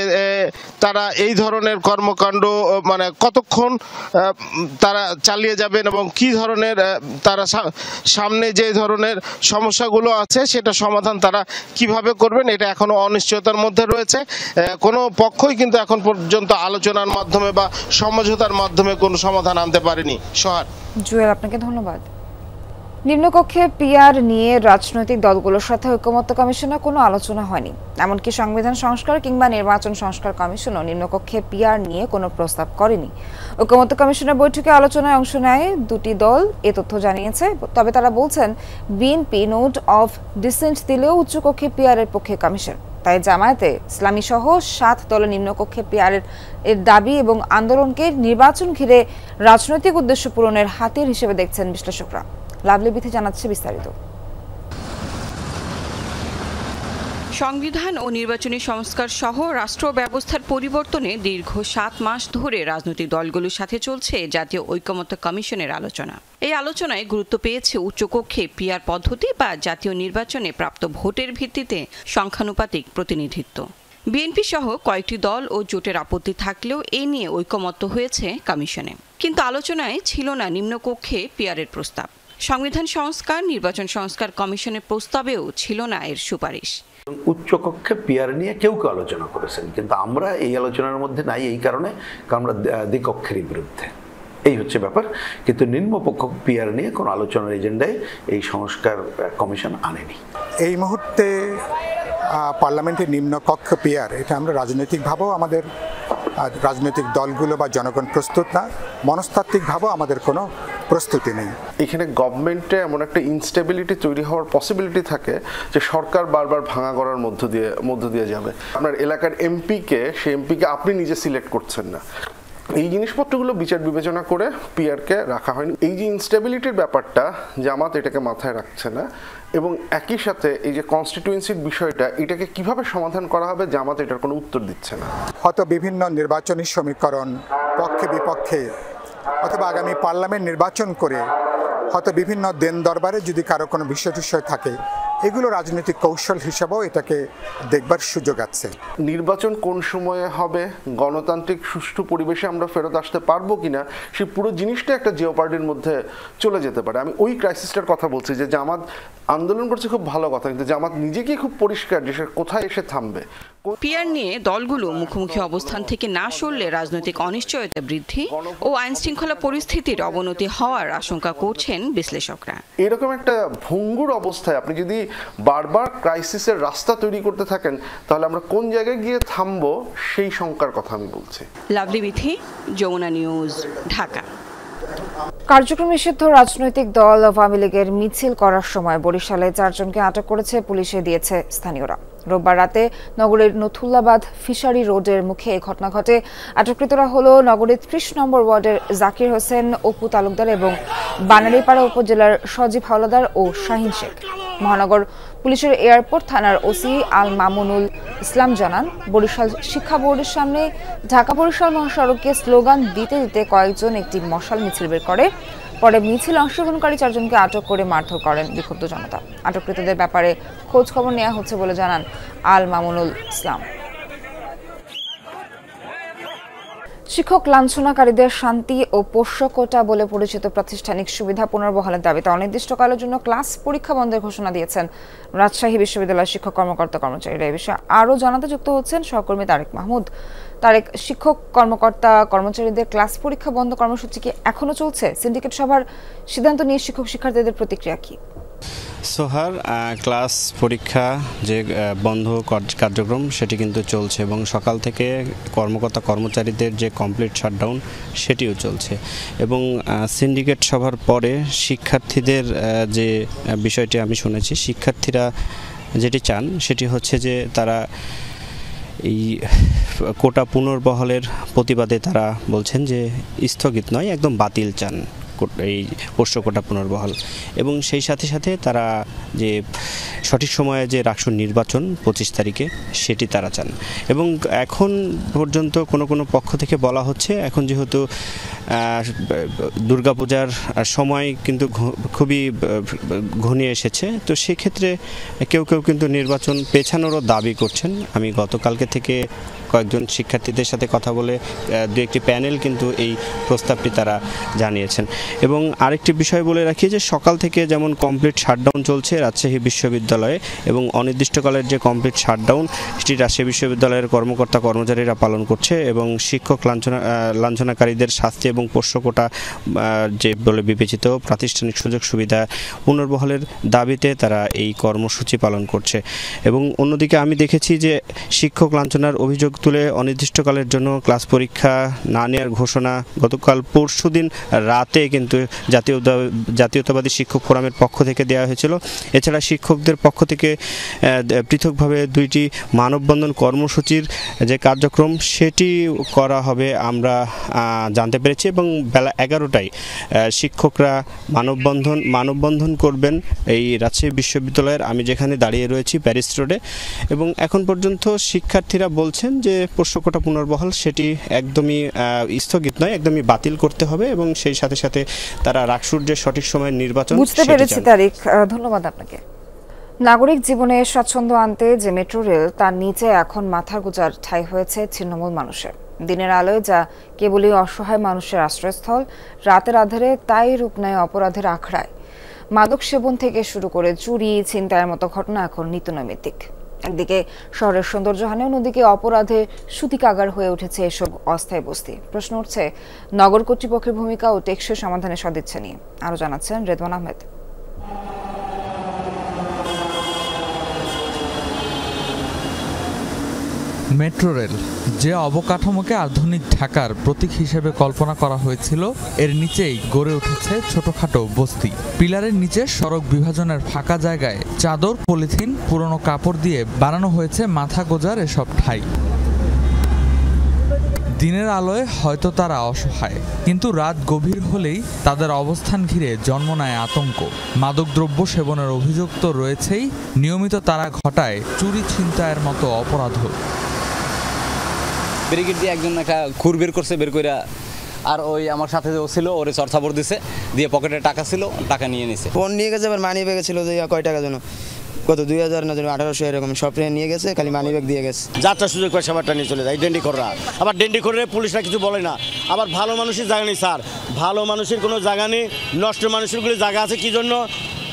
তারা এই ধরনের কর্মকাণ্ড মানে কতক্ষণ তারা চালিয়ে যাবেন এবং কি ধরনের তারা সামনে যে ধরনের সমস্যাগুলো আছে সেটা সমাধান তারা কিভাবে করবেন, এটা এখনো অনিশ্চয়তার মধ্যে রয়েছে। কোনো পক্ষই কিন্তু এখন পর্যন্ত আলোচনার মাধ্যমে বা সমঝোতার মাধ্যমে কোনো সমাধান আনতে পারেনি। সোহার, জুয়েল, আপনাকে ধন্যবাদ। নিম্নকক্ষে পিআর নিয়ে রাজনৈতিক দলগুলোর সাথে ঐকমত্য কমিশনে কোনো আলোচনা হয়নি। এমনকি সংবিধান সংস্কার কিংবা নির্বাচন সংস্কার কমিশনও নিম্নকক্ষে পিআর নিয়ে কোনো প্রস্তাব করেনি। ঐকমত্য কমিশনের বৈঠকে আলোচনায় অংশ নেয় দুটি দল, এ তথ্য জানিয়েছে। তবে তারা বলছেন বিএনপি নোট অফ ডিসেন্ট দিলেও উচ্চকক্ষে পিআর এর পক্ষে কমিশন। তাই জামায়াতে ইসলামী সহ 7 দলের নিম্নকক্ষে পিআর এর দাবি এবং আন্দোলনকে নির্বাচন ঘিরে রাজনৈতিক উদ্দেশ্য পূরণের হাতিয়ার হিসেবে দেখছেন বিশ্লেষকরা। লাভলি বিথি জানাচ্ছে বিস্তারিত। সংবিধান ও নির্বাচনী সংস্কার সহ রাষ্ট্র ব্যবস্থার পরিবর্তনে দীর্ঘ 7 মাস ধরে রাজনৈতিক দলগুলোর সাথে চলছে জাতীয় ঐকমত্য কমিশনের আলোচনা। এই আলোচনায় গুরুত্ব পেয়েছে উচ্চকক্ষে পিআর পদ্ধতি বা জাতীয় নির্বাচনে প্রাপ্ত ভোটের ভিত্তিতে সংখ্যানুপাতিক প্রতিনিধিত্ব। বিএনপি সহ কয়েকটি দল ও জোটের আপত্তি থাকলেও এ নিয়ে ঐকমত্য হয়েছে কমিশনে, কিন্তু আলোচনায় ছিল না নিম্নকক্ষে পিআরের প্রস্তাব। সংবিধান সংস্কার, নির্বাচন সংস্কার কমিশনের প্রস্তাবেও ছিল না এর সুপারিশ। উচ্চকক্ষে পিআর নিয়ে কেউ আলোচনা করেছেন, কিন্তু আমরা এই আলোচনার মধ্যে নাই এই কারণে আমরা দ্বিকক্ষেরই বিরুদ্ধে, এই হচ্ছে ব্যাপার। কিন্তু নিম্নপক্ষ পিআর নিয়ে কোনো আলোচনার এজেন্ডায় এই সংস্কার কমিশন আনেনি। এই মুহূর্তে পার্লামেন্টের নিম্নকক্ষ পিআর, এটা আমরা রাজনৈতিকভাবেও আমাদের রাজনৈতিক দলগুলো বা জনগণ প্রস্তুত না, মনস্তাত্ত্বিকভাবেও আমাদের কোনো প্রস্তুতি নেই। এখানে গভর্নমেন্টে এমন একটা ইনস্টেবিলিটি তৈরি হওয়ার পসিবিলিটি থাকে যে সরকার বারবার ভাঙা করার মধ্য দিয়ে যাবে। আপনার এলাকার এমপিকে, সেই এমপিকে আপনি নিজে সিলেক্ট করছেন না, এই জিনিসপত্রগুলো বিচার বিবেচনা করে পিআরকে রাখা হয়নি। এই যে ইনস্টেবিলিটির ব্যাপারটা জামাত এটাকে মাথায় রাখছে না, এবং একই সাথে এই যে কনস্টিটিউয়েন্সির বিষয়টা, এটাকে কিভাবে সমাধান করা হবে জামাত এটার কোনো উত্তর দিচ্ছে না। হয়তো বিভিন্ন নির্বাচনী সমীকরণ পক্ষে বিপক্ষে, অথবা আগামী পার্লামেন্ট নির্বাচন করে হয়তো বিভিন্ন দেন দরবারে যদি কারো কোনো বিষয় থাকে, এগুলো রাজনৈতিক কৌশল হিসাবেও এটাকে দেখবার সুযোগ আছে। নির্বাচন কোন সময়ে হবে, গণতান্ত্রিক সুষ্ঠু পরিবেশে আমরা ফেরত আসতে পারবো কিনা, সেই পুরো জিনিসটা একটা জিওপার্ডির মধ্যে চলে যেতে পারে। আমি ওই ক্রাইসিসটার কথা বলছি যে জামাত আন্দোলন করছে, খুব ভালো কথা, কিন্তু জামাত নিজেকেই খুব পরিষ্কার যে সে কোথায় এসে থামবে। পিআর নিয়ে দলগুলো মুখোমুখি অবস্থান থেকে না সরলে রাজনৈতিক অনিশ্চয়তা বৃদ্ধি ও আইন শৃঙ্খলা পরিস্থিতির অবনতি হওয়ার আশঙ্কা করছেন বিশ্লেষকরা। এরকম একটা ভঙ্গুর অবস্থায় আপনি যদি বারবার ক্রাইসিসের রাস্তা তৈরি করতে থাকেন, তাহলে আমরা কোন জায়গায় গিয়ে থামবো সেই শঙ্কার কথা আমি বলছি। লাভলি বিথি, যমুনা নিউজ, ঢাকা। কার্যক্রম নিষিদ্ধ রাজনৈতিক দল আওয়ামী লীগের মিছিল করার সময় বরিশালে 4 জনকে আটক করেছে পুলিশে দিয়েছে স্থানীয়রা। রোববার রাতে নগরের নথুল্লাবাদ ফিশারি রোডের মুখে এই ঘটনা ঘটে। আটককৃতরা হলো নগরের 30 নম্বর ওয়ার্ডের জাকির হোসেন, অপু তালুকদার এবং বানারীপাড়া উপজেলার সজীব হাওলাদার ও শাহিন শেখ। মহানগর পুলিশের এয়ারপোর্ট থানার ওসি আল মামুনুল ইসলাম জানান, বরিশাল শিক্ষা বোর্ডের সামনে ঢাকা বরিশাল মহাসড়কে স্লোগান দিতে দিতে কয়েকজন একটি মশাল মিছিল বের করে। পরে মিছিল অংশগ্রহণকারী 4 জনকে আটক করে মারধর করেন বিক্ষুব্ধ জনতা। আটককৃতদের ব্যাপারে খোঁজ খবর নেওয়া হচ্ছে বলে জানান আল মামুনুল ইসলাম। শিক্ষক লাঞ্ছনাকারীদের শান্তি ও পোষ্য কোটা বলে পরিচিত প্রাতিষ্ঠানিক সুবিধা পুনর্বহালের দাবিতে অনির্দিষ্টকালের জন্য ক্লাস পরীক্ষা বন্ধের ঘোষণা দিয়েছেন রাজশাহী বিশ্ববিদ্যালয়ের শিক্ষক কর্মকর্তা কর্মচারীরা। এই বিষয়ে আরও জানাতে যুক্ত হচ্ছেন সহকর্মী তারেক মাহমুদ। তারেক, শিক্ষক কর্মকর্তা কর্মচারীদের ক্লাস পরীক্ষা বন্ধ কর্মসূচি কি এখনো চলছে? সিন্ডিকেট সভার সিদ্ধান্ত নিয়ে শিক্ষক শিক্ষার্থীদের প্রতিক্রিয়া কি? সোহার, ক্লাস পরীক্ষা যে বন্ধ কার্যক্রম সেটি কিন্তু চলছে, এবং সকাল থেকে কর্মকর্তা কর্মচারীদের যে কমপ্লিট শাটডাউন সেটিও চলছে। এবং সিন্ডিকেট সভার পরে শিক্ষার্থীদের যে বিষয়টি আমি শুনেছি, শিক্ষার্থীরা যেটি চান সেটি হচ্ছে যে তারা এই কোটা পুনর্বহালের প্রতিবাদে তারা বলছেন যে স্থগিত নয়, একদম বাতিল চান এই পোষ্য কোটা পুনর্বহাল। এবং সেই সাথে সাথে তারা যে সঠিক সময়ে যে রাষ্ট্র নির্বাচন 25 তারিখে সেটি তারা চান। এবং এখন পর্যন্ত কোনো পক্ষ থেকে বলা হচ্ছে, এখন যেহেতু দুর্গাপূজার সময় কিন্তু খুবই ঘনিয়ে এসেছে, তো সেক্ষেত্রে কেউ কিন্তু নির্বাচন পেছানোরও দাবি করছেন। আমি গতকালকে থেকে কয়েকজন শিক্ষার্থীদের সাথে কথা বলে 2-1টি প্যানেল কিন্তু এই প্রস্তাবটি তারা জানিয়েছেন। এবং আরেকটি বিষয় বলে রাখি যে সকাল থেকে যেমন কমপ্লিট শাটডাউন চলছে রাজশাহী বিশ্ববিদ্যালয়ে, এবং অনির্দিষ্টকালের যে কমপ্লিট শাটডাউন সেটি রাজশাহী বিশ্ববিদ্যালয়ের কর্মকর্তা কর্মচারীরা পালন করছে। এবং শিক্ষক লাঞ্ছনাকারীদের শাস্তি এবং পোষ্য কোটা যে বলে বিবেচিত প্রাতিষ্ঠানিক সুযোগ সুবিধা পুনর্বহালের দাবিতে তারা এই কর্মসূচি পালন করছে। এবং অন্যদিকে আমি দেখেছি যে শিক্ষক লাঞ্ছনার অভিযোগ তুলে অনির্দিষ্টকালের জন্য ক্লাস পরীক্ষা না নেওয়ার ঘোষণা গতকাল পরশুদিন রাতে কিন্তু জাতীয়তাবাদী শিক্ষক ফোরামের পক্ষ থেকে দেওয়া হয়েছিল। এছাড়া শিক্ষকদের পক্ষ থেকে পৃথকভাবে 2টি মানববন্ধন কর্মসূচির যে কার্যক্রম সেটি করা হবে আমরা জানতে পেরেছি। এবং বেলা 11টায় শিক্ষকরা মানববন্ধন করবেন এই রাজশাহী বিশ্ববিদ্যালয়ের, আমি যেখানে দাঁড়িয়ে রয়েছি, প্যারিস রোডে। এবং এখন পর্যন্ত শিক্ষার্থীরা বলছেন যে পোষ্য কোটা পুনর্বহাল সেটি একদমই স্থগিত নয়, একদমই বাতিল করতে হবে। এবং সেই সাথে সাথে তারা রাষ্ট্রের যে সঠিক সময়ের নির্বাচন। বুঝতে পেরেছি তারিক, ধন্যবাদ আপনাকে। নাগরিক জীবনে স্বাচ্ছন্দ্য আনতে যে মেট্রো রেল তার নিচে এখন মাথার গোঁজার ঠাঁই হয়েছে ছিন্নমূল মানুষের। দিনের আলোয় যা কেবলই অসহায় মানুষের আশ্রয়স্থল, রাতের আধারে তাই রূপ নেয় অপরাধের আখড়ায়। মাদক সেবন থেকে শুরু করে চুরি, ছিনতাইয়ের মতো ঘটনা এখন নিত্যনৈমিত্তিক। একদিকে শহরের সৌন্দর্যহানি, অন্যদিকে অপরাধের সূতিকাগার হয়ে উঠেছে এসব অস্থায়ী বস্তি। প্রশ্ন উঠছে নগর কর্তৃপক্ষের ভূমিকা ও টেকসই সমাধানের সদিচ্ছা নিয়ে। আরও জানাচ্ছেন রেদওয়ান আহমেদ। মেট্রো রেল যে অবকাঠামোকে আধুনিক ঢাকার প্রতীক হিসেবে কল্পনা করা হয়েছিল, এর নিচেই গড়ে উঠেছে ছোটখাটো বস্তি। পিলারের নিচে সড়ক বিভাজনের ফাঁকা জায়গায় চাদর, পলিথিন, পুরনো কাপড় দিয়ে বানানো হয়েছে মাথা গোঁজার এসব ঠাঁই। দিনের আলোয় হয়তো তারা অসহায়, কিন্তু রাত গভীর হলেই তাদের অবস্থান ঘিরে জন্ম নেয় আতঙ্ক। মাদকদ্রব্য সেবনের অভিযোগ তো রয়েছেই, নিয়মিত তারা ঘটায় চুরি, ছিনতাইয়ের মতো অপরাধও। ব্রিগেড দিয়ে একজন একটা খুর বের করছে, বের করে আর ওই আমার সাথে যে ছিল ওরে চরথাপড় দিছে, দিয়ে পকেটে টাকা ছিল, টাকা নিয়ে নিছে। ফোন নিয়ে গেছে, আবার মানি ব্যাগে ছিল যে কয় টাকা যেন, কত 2000 না যেন 1800 এরকম সব নিয়ে গেছে, খালি মানি ব্যাগ দিয়ে গেছে। যাত্রা সুযোগ পায় সবারটা নিয়ে চলে যায় ডেন্ডি কররা। আবার ডেন্ডি করে পুলিশরা কিছু বলে না। আবার ভালো মানুষের জায়গা নেই স্যার, ভালো মানুষের কোনো জায়গা নেই, নষ্ট মানুষেরগুলো জায়গা আছে। কি জন্য?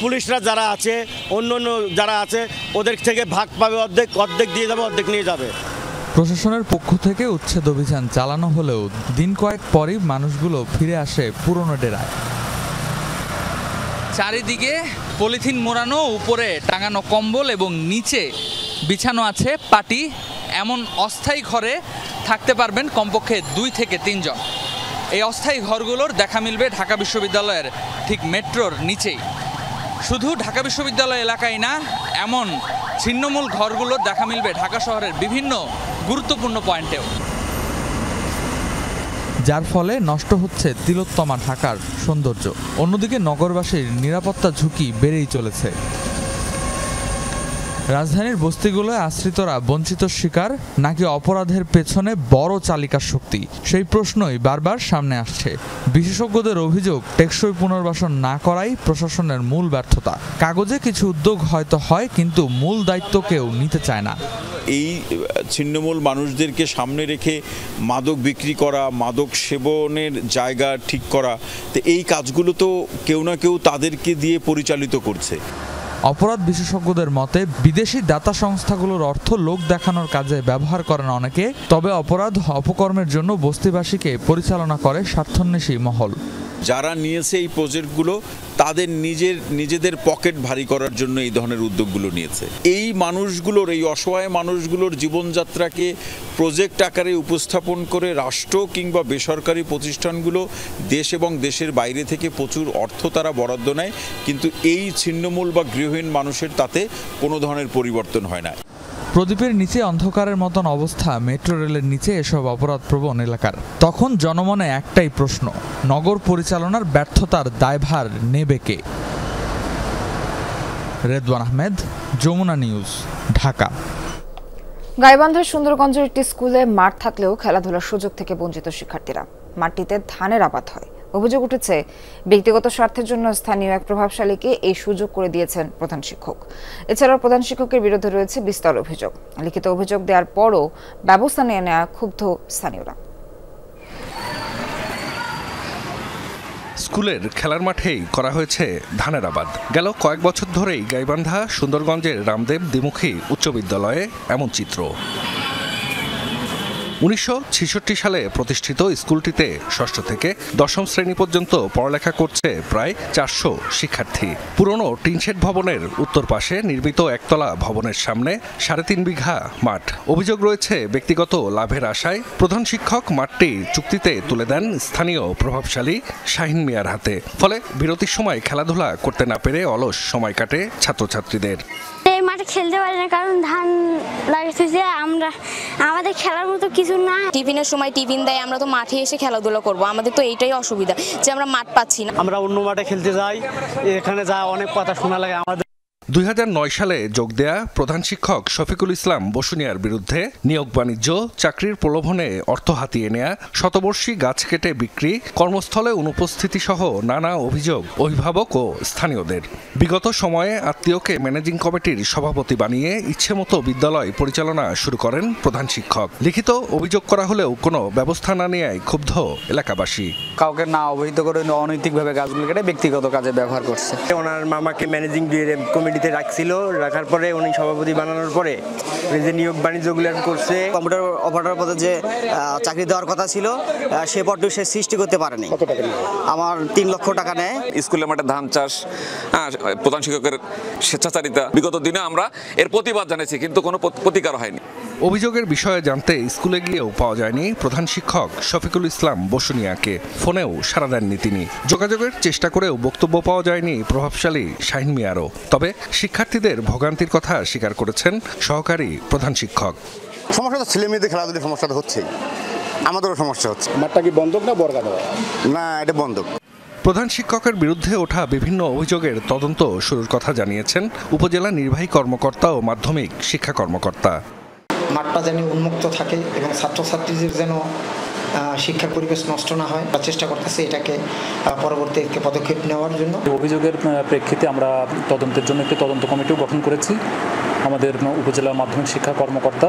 পুলিশরা যারা আছে, অন্য অন্য যারা আছে ওদের থেকে ভাগ পাবে, অর্ধেক অর্ধেক দিয়ে যাবে, অর্ধেক নিয়ে যাবে। প্রশাসনের পক্ষ থেকে উচ্ছেদ অভিযান চালানো হলেও দিন কয়েক পরই মানুষগুলো ফিরে আসে পুরনো ডেরায়। চারিদিকে পলিথিন মোড়ানো, উপরে টাঙানো কম্বল এবং নিচে বিছানো আছে পাটি। এমন অস্থায়ী ঘরে থাকতে পারবেন কমপক্ষে 2 থেকে 3 জন। এই অস্থায়ী ঘরগুলোর দেখা মিলবে ঢাকা বিশ্ববিদ্যালয়ের ঠিক মেট্রোর নিচেই। শুধু ঢাকা বিশ্ববিদ্যালয় এলাকায় না, এমন ছিন্নমূল ঘরগুলোর দেখা মিলবে ঢাকা শহরের বিভিন্ন গুরুত্বপূর্ণ পয়েন্টেও, যার ফলে নষ্ট হচ্ছে তিলোত্তমা ঢাকার সৌন্দর্য। অন্যদিকে নগরবাসীর নিরাপত্তা ঝুঁকি বেড়েই চলেছে। রাজধানীর বস্তিগুলোয় আশ্রিতরা বঞ্চিত শিকার, নাকি অপরাধের পেছনে বড় চালিকা শক্তি, সেই প্রশ্নই বারবার সামনে আসছে। বিশেষজ্ঞদের অভিযোগ, টেকসই পুনর্বাসন না করাই প্রশাসনের মূল ব্যর্থতা। কাগজে কিছু উদ্যোগ হয়তো হয়, কিন্তু মূল দায়িত্ব কেউ নিতে চায় না। এই ছিন্নমূল মানুষদেরকে সামনে রেখে মাদক বিক্রি করা, মাদক সেবনের জায়গা ঠিক করা, তো এই কাজগুলো তো কেউ না কেউ তাদেরকে দিয়ে পরিচালিত করছে। অপরাধ বিশেষজ্ঞদের মতে, বিদেশি দাতা সংস্থাগুলোর অর্থ লোক দেখানোর কাজে ব্যবহার করেন অনেকে, তবে অপরাধ অপকর্মের জন্য বস্তিবাসীকে পরিচালনা করে স্বার্থান্বেষী মহল। যারা নিয়েছে এই প্রজেক্টগুলো তাদের নিজেদের পকেট ভারী করার জন্য এই ধরনের উদ্যোগগুলো নিয়েছে। এই মানুষগুলোর, এই অসহায় মানুষগুলোর জীবনযাত্রাকে প্রজেক্ট আকারে উপস্থাপন করে রাষ্ট্র কিংবা বেসরকারি প্রতিষ্ঠানগুলো দেশ এবং দেশের বাইরে থেকে প্রচুর অর্থ তারা বরাদ্দ নেয়, কিন্তু এই ছিন্নমূল বা গৃহহীন মানুষের তাতে কোনো ধরনের পরিবর্তন হয় না। প্রদীপের নিচে অন্ধকারের মতন অবস্থা মেট্রো রেলের নিচে এসব অপরাধপ্রবণ এলাকার। তখন জনমনে একটাই প্রশ্ন, নগর পরিচালনার ব্যর্থতার দায়ভার নেবে কে? রেদওয়ান আহমেদ, যমুনা নিউজ, ঢাকা। গাইবান্ধার সুন্দরগঞ্জের একটি স্কুলে মাঠ থাকলেও খেলাধুলার সুযোগ থেকে বঞ্চিত শিক্ষার্থীরা। মাঠটিতে ধানের আবাদ হয়। অভিযোগ উঠেছে, ব্যক্তিগত স্বার্থের জন্য স্থানীয় এক প্রভাবশালীকে এই সুযোগ করে দিয়েছেন প্রধান শিক্ষক। এছাড়াও প্রধান শিক্ষকের বিরুদ্ধে রয়েছে বিস্তর অভিযোগ। লিখিত অভিযোগ দেওয়ার পরও ব্যবস্থা নিয়ে নেওয়া ক্ষুব্ধ স্থানীয়রা। স্কুলের খেলার মাঠেই করা হয়েছে ধানের আবাদ। গেল কয়েক বছর ধরেই গাইবান্ধা সুন্দরগঞ্জের রামদেব দ্বিমুখী উচ্চ বিদ্যালয়ে এমন চিত্র। 1966 সালে প্রতিষ্ঠিত স্কুলটিতে 6ষ্ঠ থেকে 10ম শ্রেণী পর্যন্ত পড়ালেখা করছে প্রায় 400 শিক্ষার্থী। পুরনো টিনশেড ভবনের উত্তর পাশে নির্মিত একতলা ভবনের সামনে 3.5 বিঘা মাঠ। অভিযোগ রয়েছে, ব্যক্তিগত লাভের আশায় প্রধান শিক্ষক মাঠটি চুক্তিতে তুলে দেন স্থানীয় প্রভাবশালী শাহিন মিয়ার হাতে। ফলে বিরতির সময় খেলাধুলা করতে না পেরে অলস সময় কাটে ছাত্রছাত্রীদের। এই মাঠে খেলতে পারি না, কারণ ধান লাগাইছে, আমাদের খেলার মতো কিছু না। টিফিনের সময় টিফিন দেয়, আমরা তো মাঠে এসে খেলাধুলা করব, আমাদের তো এইটাই অসুবিধা যে আমরা মাঠ পাচ্ছি না। আমরা অন্য মাঠে খেলতে যাই, এখানে যা অনেক কথা শোনা লাগে আমাদের। 2009 সালে যোগ দেয়া প্রধান শিক্ষক শফিকুল ইসলাম বসুনিয়ার বিরুদ্ধে নিয়োগ বাণিজ্য, চাকরির প্রলোভনে অর্থ হাতিয়ে নেয়া, শতবর্ষী গাছ কেটে বিক্রি, কর্মস্থলে অনুপস্থিতি সহ নানা অভিযোগ অভিভাবক ও স্থানীয়দের। বিগত সময়ে আত্মীয়কে ম্যানেজিং কমিটির সভাপতি বানিয়ে ইচ্ছেমতো বিদ্যালয় পরিচালনা শুরু করেন প্রধান শিক্ষক। লিখিত অভিযোগ করা হলেও কোনো ব্যবস্থা না নেয়ায় ক্ষুব্ধ এলাকাবাসী। কাউকে না অবহিত করে অনৈতিকভাবে গাছগুলো কেটে ব্যক্তিগত কাজে ব্যবহার করছে। ওনার মামাকে ম্যানেজিং কমিটিতে রাখছিল, রাখার পরে উনি সভাপতি বানানোর পরে যে নিয়োগ বাণিজ্যগুলো করছে। কম্পিউটার অপারেটর পদে যে চাকরি দেওয়ার কথা ছিল সে পদটি সে সৃষ্টি করতে পারেনি। আমার 3 লক্ষ টাকা নেয়। স্কুলের মাঠে ধান চাষ, প্রধান শিক্ষকের স্বেচ্ছাচারিতা, বিগত দিনে আমরা এর প্রতিবাদ জানিয়েছি, কিন্তু কোনো প্রতিকার হয়নি। অভিযোগের বিষয়ে জানতে স্কুলে গিয়েও পাওয়া যায়নি প্রধান শিক্ষক শফিকুল ইসলাম বসুনিয়াকে। ফোনেও সাড়া দেননি তিনি। যোগাযোগের চেষ্টা করেও বক্তব্য পাওয়া যায়নি প্রভাবশালী শাহিন মিয়ারও। তবে শিক্ষার্থীদের ভোগান্তির কথা স্বীকার করেছেন সহকারী প্রধান শিক্ষক। সমস্যা তো ছেলে মেয়েদের খেলাধুলার সমস্যা তো হচ্ছেই, আমাদেরও সমস্যা হচ্ছে। মাঠটা কি বন্ধক না বর্গা দেওয়া? না, এটা বন্ধক। প্রধান শিক্ষকের বিরুদ্ধে ওঠা বিভিন্ন অভিযোগের তদন্ত শুরুর কথা জানিয়েছেন উপজেলা নির্বাহী কর্মকর্তা ও মাধ্যমিক শিক্ষা কর্মকর্তা। মাঠটা যেন উন্মুক্ত থাকে এবং ছাত্রছাত্রীদের যেন শিক্ষার পরিবেশ নষ্ট না হয়, চেষ্টা করতেছে এটাকে পরবর্তী পদক্ষেপ নেওয়ার জন্য। অভিযোগের প্রেক্ষিতে আমরা তদন্তের জন্য একটি তদন্ত কমিটিও গঠন করেছি। আমাদের উপজেলা মাধ্যমিক শিক্ষা কর্মকর্তা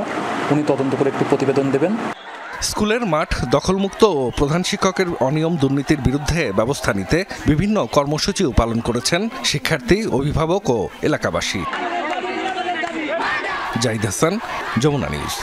উনি তদন্ত করে একটি প্রতিবেদন দেবেন। স্কুলের মাঠ দখলমুক্ত ও প্রধান শিক্ষকের অনিয়ম দুর্নীতির বিরুদ্ধে ব্যবস্থা নিতে বিভিন্ন কর্মসূচিও পালন করেছেন শিক্ষার্থী, অভিভাবক ও এলাকাবাসী। জাহিদ হাসান, যমুনা নিউজ।